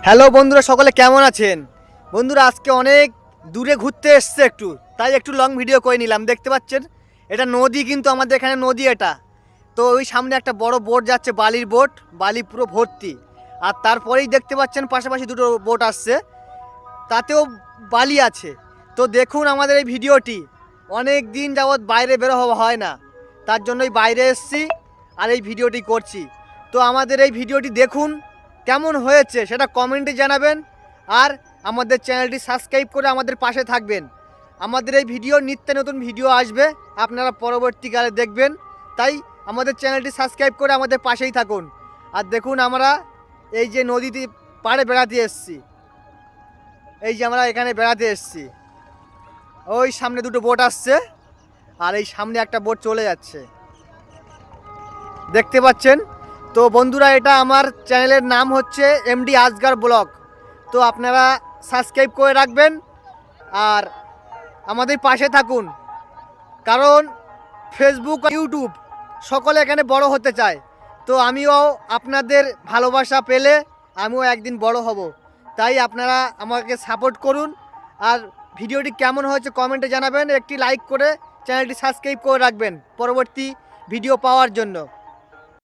Hello বন্ধুরা, সকলে কেমন আছেন? বন্ধুরা, আজকে অনেক দূরে ঘুরতে এসছে একটু, তাই একটু লং ভিডিও করে নিলাম। দেখতে পাচ্ছেন এটা নদী, কিন্তু আমাদের এখানে নদী এটা। তো ওই সামনে একটা বড় বোট যাচ্ছে, বালির বোট, বালি পুরো ভর্তি। আর তারপরেই দেখতে পাচ্ছেন পাশাপাশি দুটো বোট আসছে, তাতেও বালি আছে। তো দেখুন আমাদের এই ভিডিওটি। অনেক দিন যাবৎ বাইরে বেরো হওয়া হয় না, তার জন্যই বাইরে এসেছি আর এই ভিডিওটি করছি। তো আমাদের এই ভিডিওটি দেখুন, কেমন হয়েছে সেটা কমেন্টে জানাবেন। আর আমাদের চ্যানেলটি সাবস্ক্রাইব করে আমাদের পাশে থাকবেন। আমাদের এই ভিডিও নিত্য নতুন ভিডিও আসবে, আপনারা পরবর্তীকালে দেখবেন। তাই আমাদের চ্যানেলটি সাবস্ক্রাইব করে আমাদের পাশেই থাকুন। আর দেখুন আমরা এই যে নদীতে পাড়ে বেড়াতে এসেছি, এই যে আমরা এখানে বেড়াতে এসেছি। ওই সামনে দুটো বোট আসছে আর এই সামনে একটা বোট চলে যাচ্ছে, দেখতে পাচ্ছেন। তো বন্ধুরা, এটা আমার চ্যানেলের নাম হচ্ছে এমডি আজগার ব্লগ। তো আপনারা সাবস্ক্রাইব করে রাখবেন আর আমাদের পাশে থাকুন, কারণ ফেসবুক ইউটিউব সকলে এখানে বড় হতে চায়। তো আমিও আপনাদের ভালোবাসা পেলে আমিও একদিন বড় হব। তাই আপনারা আমাকে সাপোর্ট করুন। আর ভিডিওটি কেমন হয়েছে কমেন্টে জানাবেন, একটি লাইক করে চ্যানেলটি সাবস্ক্রাইব করে রাখবেন পরবর্তী ভিডিও পাওয়ার জন্য।